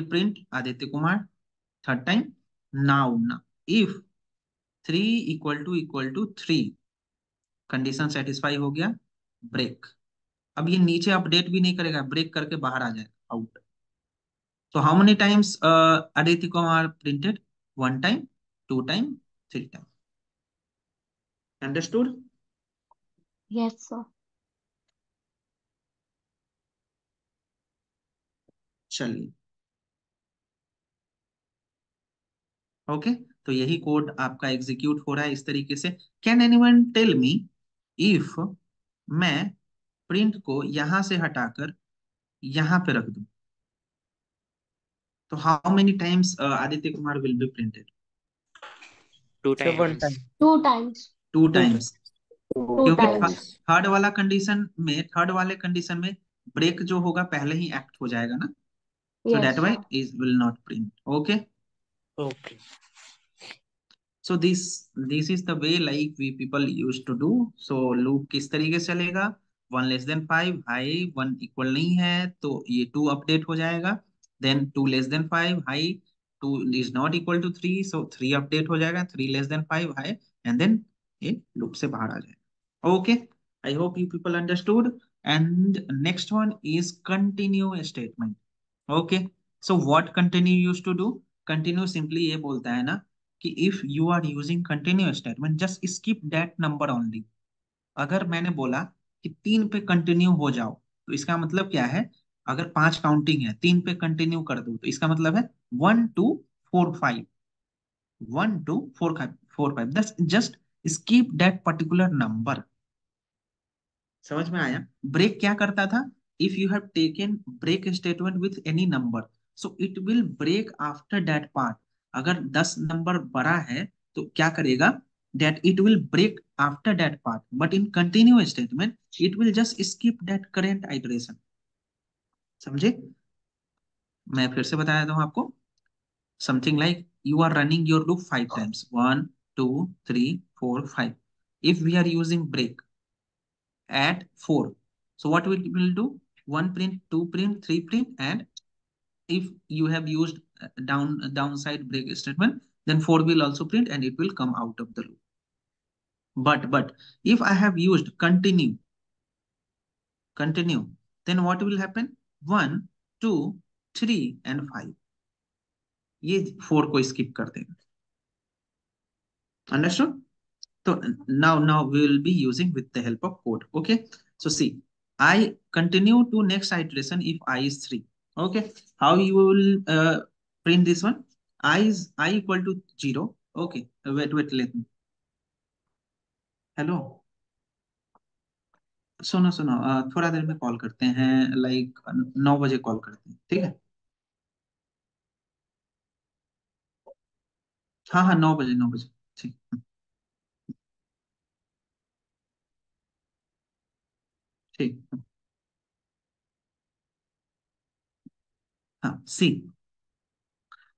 print Aditya Kumar. Third time. Now, if 3 equal to 3, condition satisfy हो गया, break. अब ये नीचे अपडेट भी नहीं करेगा, ब्रेक करके बाहर आ जाएगा, out. So how many times Aditya Kumar printed? One time, two time, three time. Understood? Yes, sir. चलिए, ओके. तो यही कोड आपका एग्जीक्यूट हो रहा है इस तरीके से. Can anyone tell me, if मैं प्रिंट को यहां से हटाकर यहां पे रख दूं, तो how many times Aditya Kumar will be printed? Two sir one times. Time. 2 times. Two two times. Two क्योंकि times. थर्ड वाला कंडीशन में, थर्ड वाले कंडीशन में ब्रेक जो होगा पहले ही एक्ट हो जाएगा ना. So Yes, that why sir. is will not print. Okay. Okay. So this is the way like we people used to do. So loop किस तरीके से चलेगा? 1 <5 हाई 1 इक्वल नहीं है तो ये 2 अपडेट हो जाएगा. Then 2 <5 i 2 is not equal to 3, so 3 update हो जाएगा. 3 <5 हाई एंड देन ये लूप से बाहर आ जाएगा. Okay. I hope you people understood. And next one is continue statement. Okay. So what continue use to do? Continue simply ये बोलता है ना कि if you are using continue statement just skip that number only. अगर मैंने बोला कि 3 पे कंटिन्यू हो जाओ, तो इसका मतलब क्या है? अगर 5 काउंटिंग है, 3 पे कंटिन्यू कर दो, तो इसका मतलब है 1 2 4 5. 1 2 4 5 just skip that particular number. समझ में आया? ब्रेक क्या करता था? If you have taken break statement with any number, so it will break after that part. अगर 10 नंबर बड़ा है तो क्या करेगा? That it will break after that part, but in continue statement it will just skip that current iteration. समझे? मैं फिर से बता देता हूँ आपको. Something like you are running your loop 5 times, 1 2 3 4 5. If we are using break at 4, so what we will do? 1 print, 2 print, 3 print, and if you have used downside break statement, then 4 will also print and it will come out of the loop. But if I have used continue, then what will happen? 1 2 3 and 5, ये 4 को skip कर देगा. Understood? So now we will be using with the help of code. Okay. So see, I continue to next iteration if I is 3. Okay. How you will print this one? I equal to 0. Okay. Wait, let me. Hello. सुनो, थोड़ा देर में call करते हैं, like 9 बजे call करते हैं, ठीक है? हाँ 9 बजे, 9 बजे. ठीक. ठीक. हाँ. सी,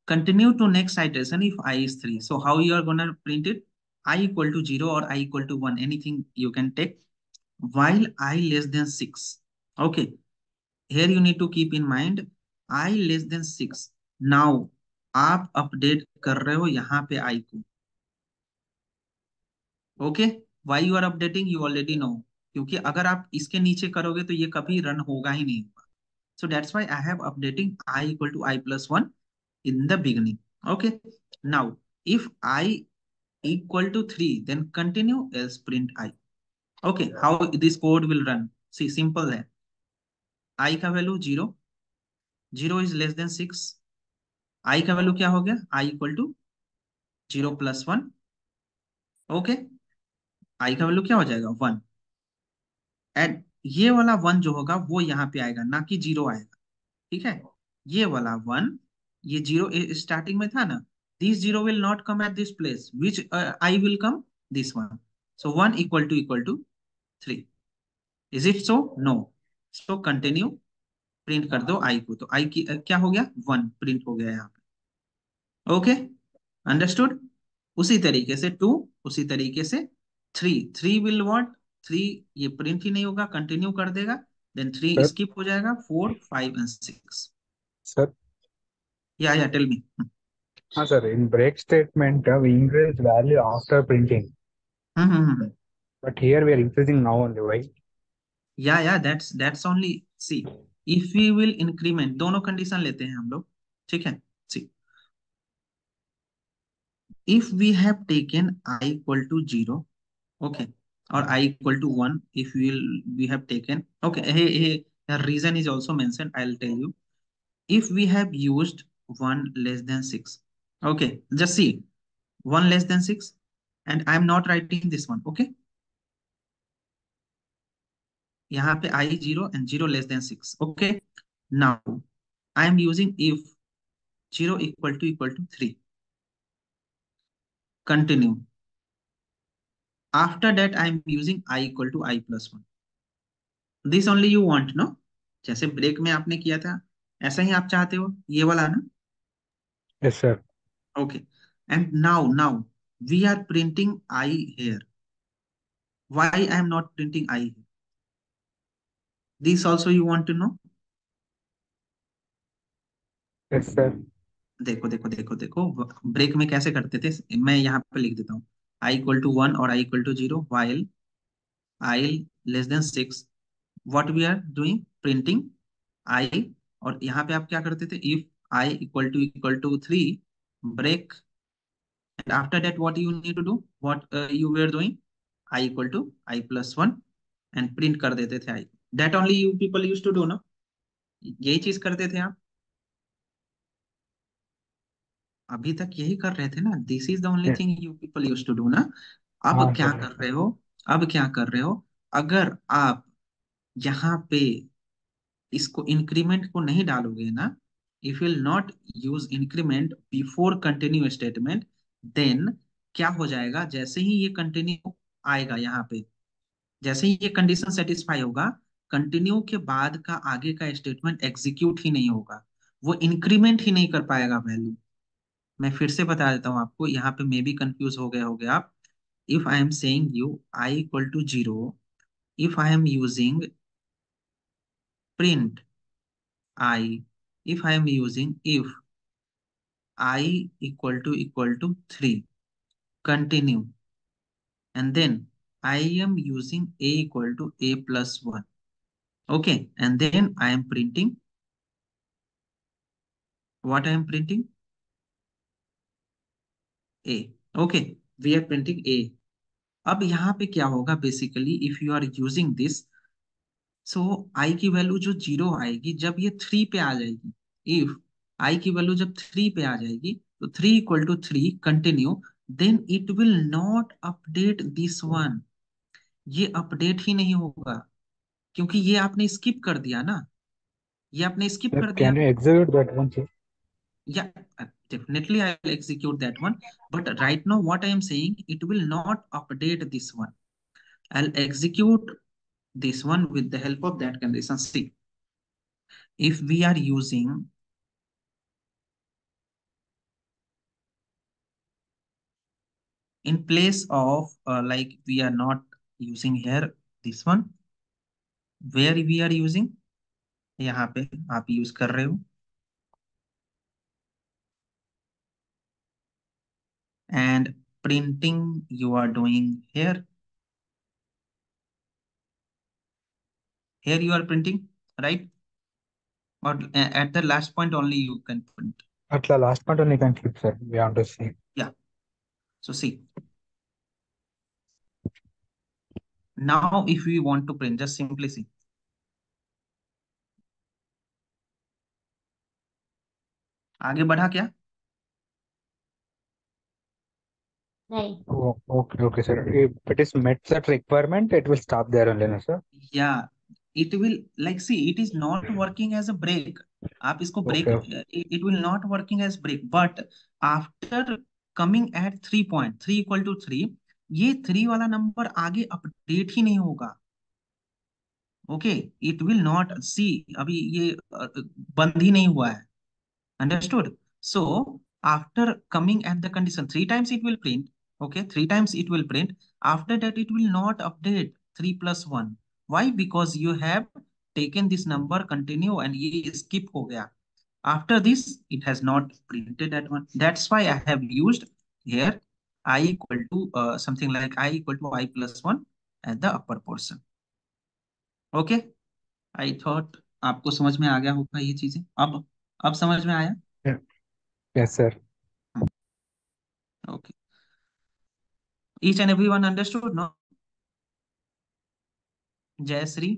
continue to next iteration if I is 3. So how you are gonna print it? I equal to 0 or I equal to 1, anything you can take, while I less than 6. Okay, here you need to keep in mind I less than 6. Now आप update कर रहे हो यहाँ पे I को. Okay. Why you are updating you already know, क्योंकि अगर आप इसके नीचे करोगे तो ये कभी रन होगा ही नहीं होगा. So that's why I have updating I equal to I plus 1 in the beginning. Okay. Now, if I equal to 3, then continue, else print I. Okay. How this code will run? See, simple है. I का value 0, 0 is less than 6. I का value क्या हो गया? I equal to 0 plus 1. Okay. I का value क्या हो जाएगा? 1. एंड ये वाला 1 जो होगा वो यहाँ पे आएगा, ना कि 0 आएगा. ठीक है? ये वाला 1, ये 0 स्टार्टिंग में था ना, this 0 will not come at this place, which I will come this one. So 1 equal to 3. Is it so? No. So continue, print कर दो आई को, तो आई की क्या हो गया? 1 प्रिंट हो गया यहाँ पे. ओके. अंडरस्टूड? उसी तरीके से 2, उसी तरीके से 3. 3 विल व्हाट? 3 ये प्रिंट ही नहीं होगा, कंटिन्यू कर देगा, देन 3 सर स्किप हो जाएगा, 4 5 एंड 6. सर या tell me. Sir, in break statement, we increase value after printing, but here we are increasing now only, right? या that's only. See, if we will increment, दोनों condition लेते हैं हम लोग. ठीक है. सी, if we have taken I equal to 0, okay, or I equal to 1, if we have taken, okay, the reason is also mentioned, I'll tell you. If we have used 1 less than 6, okay, just see 1 less than 6, and I'm not writing this one, okay. यहाँ पे I 0 and 0 less than 6, okay. Now I am using if 0 equal to 3. Continue. After that I am using I equal to I plus 1. This only you want, no? जैसे break में आपने किया था, ऐसा ही आप चाहते हो, ये वाला ना? Yes, sir. Okay. And now we are printing I here. Why I am not printing I here? This also you want to know? Yes, sir. देखो देखो देखो देखो, ब्रेक में कैसे करते थे, मैं यहाँ पे लिख देता हूँ. आई इक्वल टू 1 और i equal to 0, while i less than 6, what we are doing, printing i. और यहाँ पे आप क्या करते थे, if i equal to 3, break. And after that, what you need to do? What you were doing? I equal to I plus 1 and print कर देते थे I. That only you people used to do, no? यही चीज करते थे आप. अभी तक यही कर रहे थे ना. This is the only Yes. thing you people used to do, ना? अब हाँ क्या सर. कर रहे हो? अब क्या कर रहे हो? अगर आप यहाँ पे इसको इंक्रीमेंट को नहीं डालोगे ना, if will not use increment before continue statement, then क्या हो जाएगा, जैसे ही ये कंटिन्यू आएगा यहाँ पे, जैसे ही ये कंडीशन सेटिस्फाई होगा, कंटिन्यू के बाद का आगे का स्टेटमेंट एग्जीक्यूट ही नहीं होगा, वो इंक्रीमेंट ही नहीं कर पाएगा वैल्यू. मैं फिर से बता देता हूँ आपको, यहाँ पे मे भी कंफ्यूज हो गए होगे आप. If I am saying you I equal to 0, if I am using print I, if I am using if I equal to 3, continue, and then I am using a equal to a plus 1, okay, and then I am printing what I am printing, a, okay, we are printing a. अब यहाँ पे क्या होगा, basically if you are using this, so i की value जो 0 आएगी जब ये 3 पे आ जाएगी, इफ आई की वैल्यू जब 3 पे आ जाएगी, तो 3 equal to 3, continue, then it will not update this one. ये अपडेट ही नहीं होगा, क्योंकि ये आपने स्किप कर दिया ना, ये आपने स्किप Sir, कर दिया. can you execute that one, sir? या definitely I will execute that one, but right now what I am saying, it will not update this one. I'll execute this one with the help of that condition. See, if we are using in place of like we are not using here this one, where we are using, यहाँ पे आप use कर रहे हो, and printing you are doing here. Here you are printing, right? Or at the last point only you can print. At the last point only can keep, sir. We want to see. Yeah. So see, now if we want to print, just simply see. आगे बढ़ा क्या? नहीं. Oh, okay, sir. If it is met that requirement, it will stop there only, no, sir? Yeah, it will, like, see, it is not working as a break. आप इसको break, Okay, okay. it will not working as break, but after coming at 3 point, 3 equal to 3, ये 3 वाला number आगे update ही नहीं होगा. Okay, it will not सी, अभी ये बंद ही नहीं हुआ है. Understood? So after coming at the condition, 3 times it will print. Okay, 3 times it will print. After that, it will not update 3 plus 1. Why? Because you have taken this number continue and ये skip हो गया. After this, it has not printed that one. That's why I have used here I equal to something like I equal to I plus 1 at the upper portion. Okay, I thought आपको समझ में आ गया होगा ये चीजें। अब समझ में आया? Yes, sir. Okay, each and everyone understood no? Jayashree,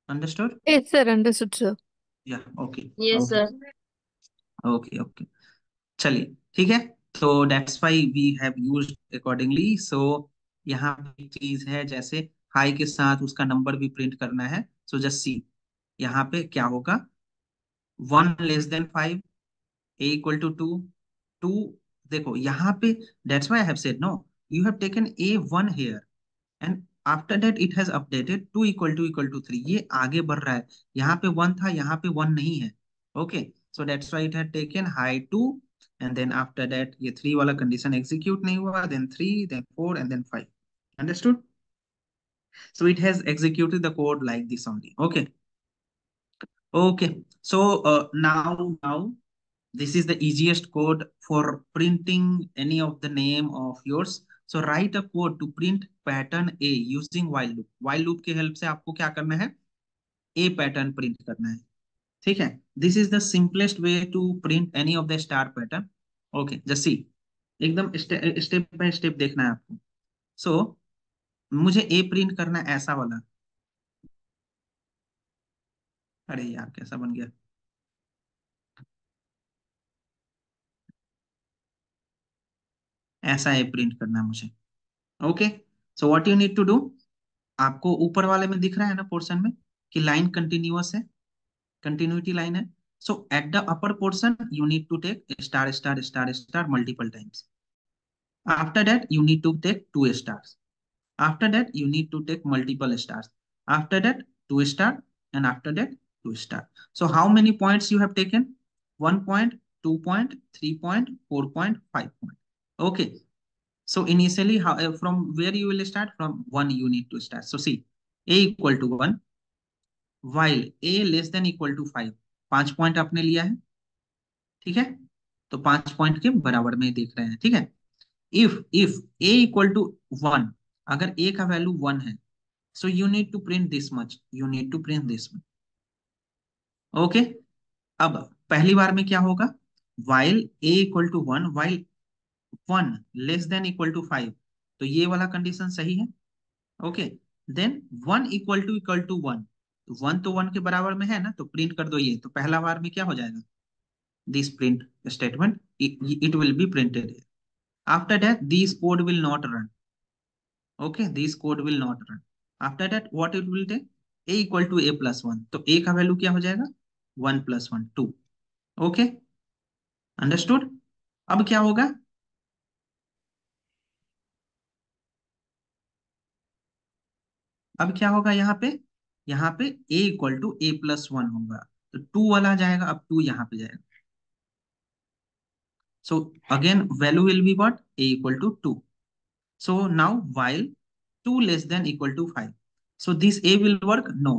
understood? Yes, sir. Understood, sir. या okay. Yes, okay sir. Okay okay, चलिए ठीक है। तो that's why we have used accordingly. So यहाँ पे एक चीज है, जैसे हाई के साथ उसका नंबर भी प्रिंट करना है। सो जस्ट सी, यहाँ पे क्या होगा, 1 <5, a equal to 2, 2, देखो यहाँ पे, that's why I have said no, you have taken a1 here and after that it has updated 2 equal to 3, ये आगे बढ़ रहा है। यहाँ पे 1 था, यहाँ पे 1 नहीं है। okay, so that's why it had taken high 2 and then after that ये 3 वाला condition execute नहीं हुआ, then 3, then 4 and then 5। understood? So it has executed the code like this only। okay okay, so now this is the easiest code for printing any of the name of yours। So write a code to print pattern A using while loop। while loop के help से आपको क्या करना है, A pattern print करना है। ठीक है, this is the simplest way to print any of the star pattern। okay, just see, एकदम स्टेप बाय स्टेप देखना है आपको। so मुझे A प्रिंट करना है ऐसा वाला। अरे यार कैसा बन गया, ऐसा A प्रिंट करना है मुझे। Okay, so what you need to do, आपको ऊपर वाले में दिख रहा है ना पोर्शन में कि लाइन कंटिन्यूअस है, कंटिन्यूटी लाइन है। So at the upper portion you need to take star star star star multiple times. After that you need to take 2 stars। After that you need to take multiple stars। after that 2 star and after that 2 star। so how many points you have taken? 1 point, 2 point, 3 point, 4 point, 5 point। okay, so initially how, from where you will start, from 1 you need to start। so see, a equal to 1 while a less than equal to 5, 5 point आपने लिया है। ठीक है, तो 5 point के बराबर में देख रहे हैं। ठीक है, इफ a इक्वल टू 1, अगर a का वैल्यू 1 है, so you need to print this much, you need to print this much. Okay, अब पहली बार में क्या होगा, while a equal to 1 while 1 less than equal to 5, तो ये वाला कंडीशन सही है। ओके, देन 1 तो 1 तो 1 के बराबर में है ना, तो प्रिंट कर दो ये, तो पहला बार में क्या हो जाएगा, this print statement it will be printed here। after that this code will not run। okay, this code will not run। after that what it will take, a equal to a plus 1, तो a का value क्या हो जाएगा, 1 plus 1 2। Okay, understood? अब क्या होगा, अब क्या होगा यहाँ पे a equal to a plus 1 होगा, तो 2 वाला जाएगा, अब 2 यहाँ पे जाएगा। so again value will be what, a equal to 2। so now while 2 less than equal to 5, so this a will work, no,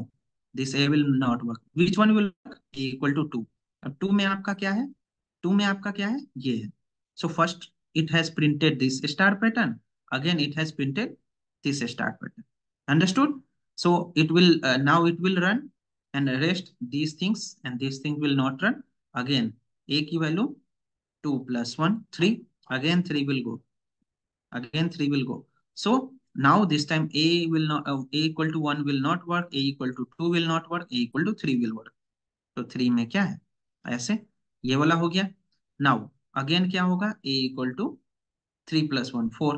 this a will not work। which one will work, a equal to 2। अब 2 में आपका क्या है, 2 में आपका क्या है, ये है। so first it has printed this star pattern, again it has printed this star pattern। understood? so it will now it will run and rest these things and this thing will not run। again a की value 2 plus 1 3, again 3 will go, again 3 will go। so now this time a will not a equal to 1 will not work, a equal to 2 will not work, a equal to 3 will work। तो 3 में क्या है, ऐसे ये वाला हो गया। Now again क्या होगा, a equal to 3 plus 1 4,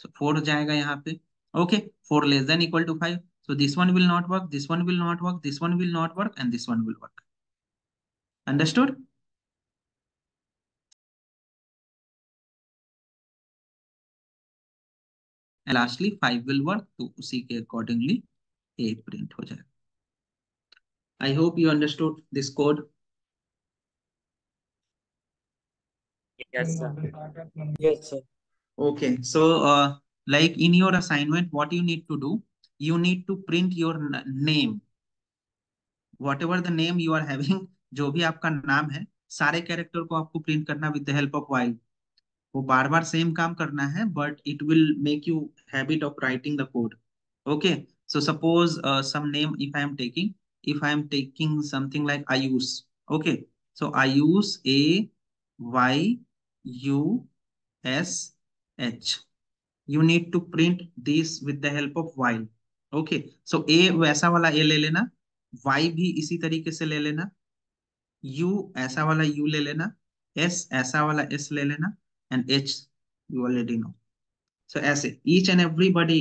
so 4 जाएगा यहाँ पे। Okay, 4 less than equal to 5, so this one will not work, this one will not work, this one will not work and this one will work। understood? and lastly 5 will work, तो उसी के accordingly a print हो जाएगा। I hope you understood this code। Yes, sir. Yes, sir. Okay, so like in your assignment, what you need to do, you need to print your name, whatever the name you are having, जो भी आपका नाम है, सारे character को आपको print करना with the help of while. वो बार बार सेम काम करना है, but it will make you habit of writing the code. Okay. So suppose some name, if I am taking something like Ayush. Okay, so Ayush, Ayush, you need to print this with the help of while. Okay, so A वैसा वाला A ले लेना, Y भी इसी तरीके से ले लेना, U ऐसा वाला U ले लेना, S ऐसा वाला S ले लेना, and H you already know. So ऐसे each and everybody,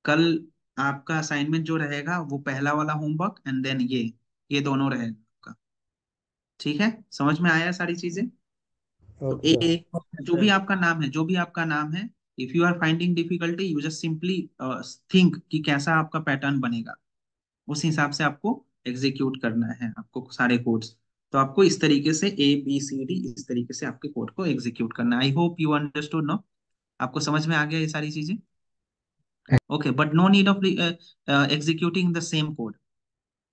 कल आपका असाइनमेंट जो रहेगा वो पहला वाला होमवर्क एंड देन ये दोनों रहेगा आपका. ठीक है, समझ में आया सारी चीजें? तो Okay, sir. ए, जो भी आपका नाम है, जो भी आपका नाम है, if you are finding difficulty you just simply think कि कैसा आपका पैटर्न बनेगा, उस हिसाब से आपको एग्जीक्यूट करना है आपको सारे कोड्स. तो आपको इस तरीके से ABCD, इस तरीके से आपके कोड को एग्जीक्यूट करना है. I hope you understood. No, आपको समझ में आ गया ये सारी चीजें? Okay, but no need of executing the same code.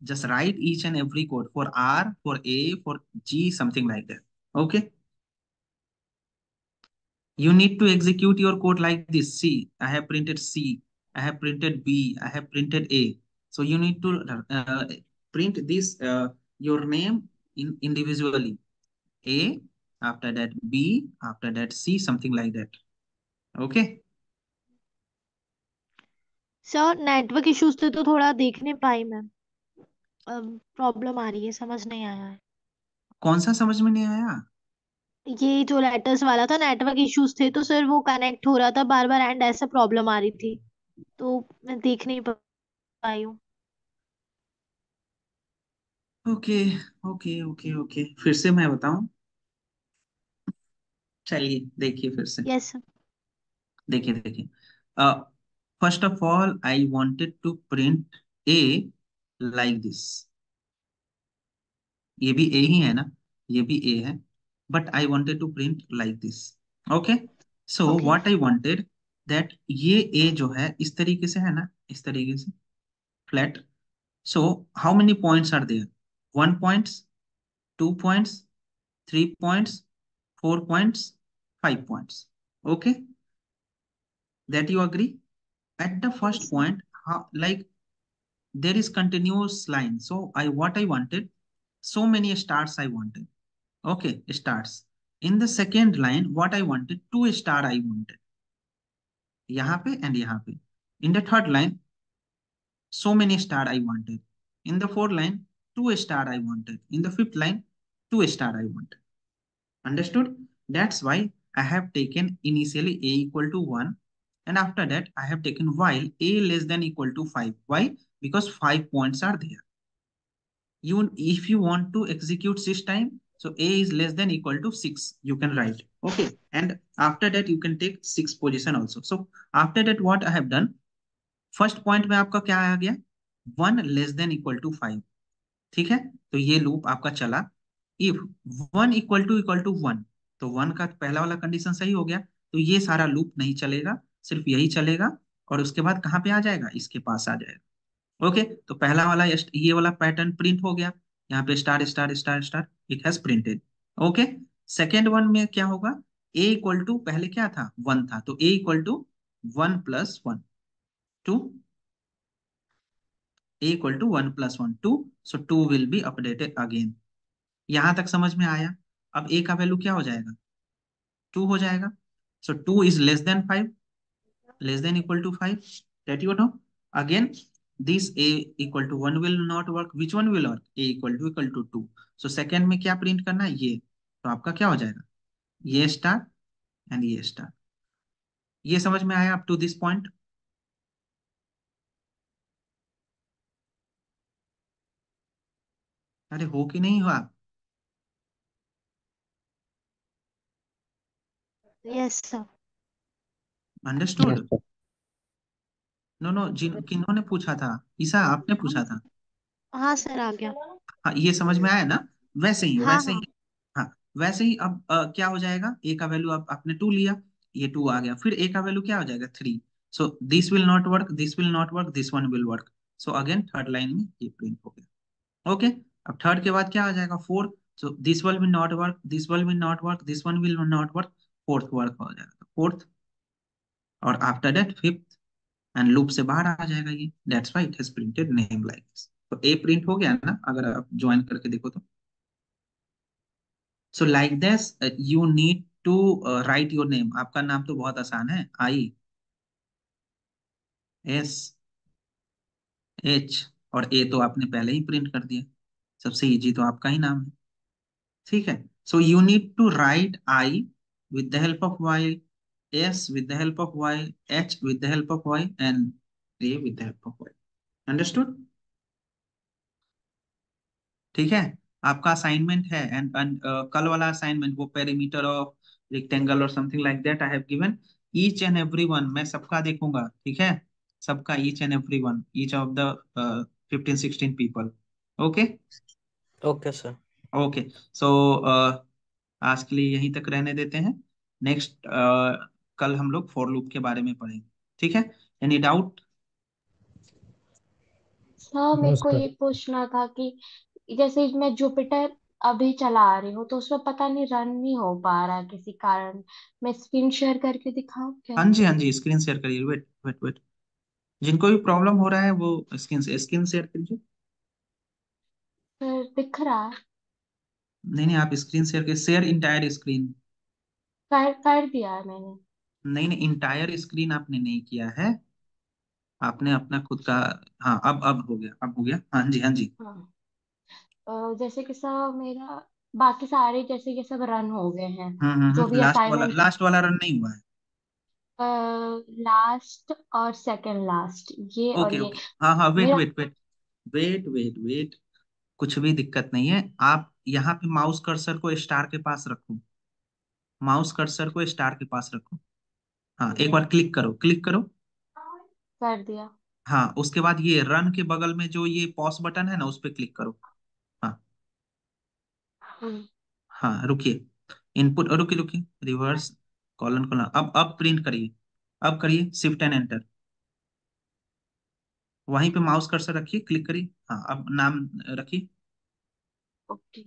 Just write each and every code for R, for A, for G, something like that. Okay. You need to execute your code like this. C, I have printed C, I have printed B, I have printed A. So you need to print this your name individually. A, after that B, after that C, something like that. Okay. Sir network issues थे तो थोड़ा देख नहीं पाई मैं. Problem आ रही है, समझ नहीं आया है. कौन सा समझ में नहीं आया? ये जो लेटर्स वाला था, नेटवर्क इश्यूज थे तो सर वो कनेक्ट हो रहा था बार बार एंड ऐसे प्रॉब्लम आ रही थी, तो मैं देख नहीं पाई हूँ. ओके ओके ओके ओके, फिर से मैं बताऊं. चलिए देखिए फिर से. Yes sir. देखिए देखिए. First of all I wanted to print a like this. ये भी ए ही है ना, ये भी ए है, but I wanted to print like this. Okay. So okay. What I wanted, that ये ए जो है इस तरीके से है ना, इस तरीके से flat. So how many points are there? 1 points, 2 points, 3 points, 4 points, 5 points. Okay, that you agree? At the first yes sir. point, like there is continuous line. So what I wanted, so many stars I wanted. Okay, stars. In the second line, what I wanted, 2 star I wanted. यहाँ पे and यहाँ पे. In the third line, so many star I wanted. In the fourth line, 2 star I wanted. In the fifth line, 2 star I wanted. Understood? That's why I have taken initially a equal to 1, and after that I have taken while a less than equal to 5. Why? Because 5 points are there. If you want to execute 6 time, so a is less than equal to 6, you can write. Okay, and after that you can take 6 position also. So after that what I have done, first point में आपका क्या आ गया? 1 less than equal to 5. ठीक है, तो ये loop आपका चला. इफ 1 = 1, तो 1 का पहला वाला कंडीशन सही हो गया, तो ये सारा लूप नहीं चलेगा, सिर्फ यही चलेगा. और उसके बाद कहाँ पे आ जाएगा? इसके पास आ जाएगा. ओके, तो पहला वाला ये वाला पैटर्न प्रिंट हो गया. यहाँ पे star star star star, it has printed. Okay. Second one में क्या होगा? ए इक्वल टू, पहले क्या था? 1 था, तो a equal to 1 + 1, 2. A equal to 1 + 1, 2. So 2 will be updated again. यहां तक समझ में आया? अब ए का वैल्यू क्या हो जाएगा? 2 हो जाएगा. So 2 is less than 5, less than equal to 5. That you know. Again this a = 1 will not work. Which one will work? A = 2. So second में क्या प्रिंट करना है? ये. तो आपका क्या हो जाएगा? ये स्टार एंड ये स्टार. ये समझ में आया अप टू दिस पॉइंट? अरे हो कि नहीं हुआ? Yes sir. Yes, understood? sir. No no, जिन किन्होंने पूछा था? ईसा आपने पूछा था? हाँ सर, आ गया. हाँ, ये समझ में आया ना? वैसे ही हाँ वैसे हाँ. ही. हाँ, वैसे ही. अब क्या हो जाएगा? ए का वैल्यू आपने 2 लिया, ये 2 आ गया. फिर ए का वैल्यू क्या हो जाएगा? 3. So this will not work, this will not work, this one will work. So again third line में ये प्रिंट हो गया। ओके, अब थर्ड के बाद क्या आ जाएगा, fourth. So this will not work, this will not work, this one will not work, fourth work हो जाएगा, फोर्थ। और after that fifth, and loop से बाहर आ जाएगा ये। That's why it has printed name like this. तो ए print हो गया ना, अगर आप ज्वाइन करके देखो तो। So like this you need to write your name. आपका नाम तो बहुत आसान है, IS H और A तो आपने पहले ही प्रिंट कर दिया। सबसे इजी तो आपका ही नाम है, ठीक है। So you need to write I with the help of Y, S with the help of Y, H with the help of Y, and A with the help of Y. Understood? ठीक है। आपका assignment है, and कल वाला assignment वो perimeter of rectangle और something like that I have given. Each and every one मैं सबका देखूंगा, ठीक है, सबका, each and every one, each of the 15-16 people. Okay. Okay sir. Okay, so आज के लिए यहीं तक रहने देते हैं। नेक्स्ट कल हम लोग फॉर लूप के बारे में पढ़ेंगे, ठीक है। Any doubt? हाँ, मेरे को नमस्कार। ये पूछना था कि जैसे मैं जुपिटर अभी चला रही हूँ तो उसमें पता नहीं रन नहीं हो पा रहा है किसी कारण। मैं स्क्रीन शेयर करके दिखाऊं क्या? हाँ जी, हाँ जी, स्क्रीन शेयर करिए। वेट वेट वेट, जिनको भी प्रॉब्लम हो रहा है वो स्क्रीन शेयर कीजिए। फिर दिख रहा है। नहीं नहीं, आप स्क्रीन शेयर के शेयर इंटायर स्क्रीन। कर दिया है मैंने। नहीं नहीं, इंटायर स्क्रीन आपने नहीं किया है, आपने अपना खुद का। हाँ, अब हो गया, अब हो गया, हाँ जी हाँ जी। हाँ। जैसे कि सब मेरा बाकी सारे जैसे ये सब रन हो गए हैं। जो भी असाइनमेंट लास्ट वाला रन नहीं हुआ है। लास्ट और सेकंड लास्ट ये और ओके ये ओके, हाँ हाँ, वेट मेरा। Wait wait wait wait wait, कुछ भी दिक्कत नहीं है। आप यहाँ पे माउस कर्सर को स्टार के पास रखो, माउस कर्सर को स्टार के पास रखो। हाँ, एक बार क्लिक करो, क्लिक करो। कर दिया। हाँ, उसके बाद ये रन के बगल में जो ये पॉज बटन है ना, उस पर क्लिक करो। हाँ हम्म। हाँ, रुकिए, इनपुट, रुकिए रुकिए, रिवर्स, कॉलन कॉलन, अब प्रिंट करिए, अब करिए शिफ्ट एंड एंटर। वहीं पे माउस कर्सर रखिए, क्लिक करिए। हाँ, अब नाम रखिए। ओके।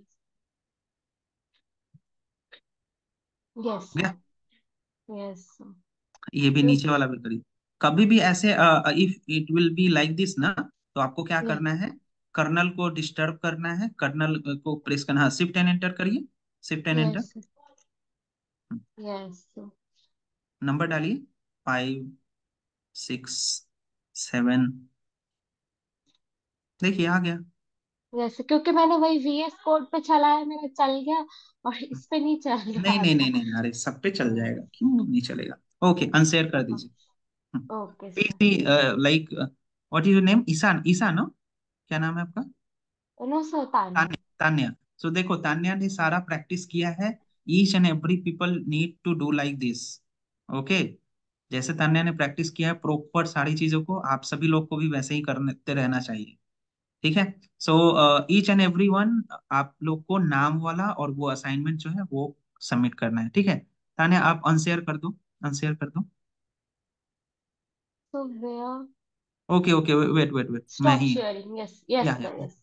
यस। हो गया। यस। ये भी नीचे वाला भी करिए। कभी भी ऐसे if it will be like this ना, तो आपको क्या यस। करना है, कर्नल को डिस्टर्ब करना है, कर्नल को प्रेस करना है, शिफ्ट एंड एंटर करिए, shift and enter. Yes. Yes. Number डालिए, 5, 6, 7, देखिए आ गया। जैसे क्योंकि मैंने वही VS कोड पे चलाया मेरा चल गया और इस पे नहीं चल नहीं रहा नहीं था। नहीं नहीं, अरे सब पे चल जाएगा, क्यों नहीं चलेगा। ओके, अनशेयर कर दीजिए। Okay sir. PC, like, what is your name, Ishaan, Ishaan हो, क्या नाम है आपका? No sir, Tanya. Tanya, Tanya. So देखो, तान्या ने सारा प्रैक्टिस किया है। Each and every people need to do like this. Okay, जैसे तान्या ने प्रैक्टिस किया है प्रॉपर सारी चीजों को, आप सभी लोग को भी वैसे ही करते रहना चाहिए, ठीक है। So each and every one, आप लोग को नाम वाला और वो असाइनमेंट जो है वो सबमिट करना है, ठीक है। तान्या आप अनशेयर कर दो, अनशेयर कर दो। So where okay okay, wait wait wait, मैं स्टॉप ही, sharing? Yes yes yeah sir, yes.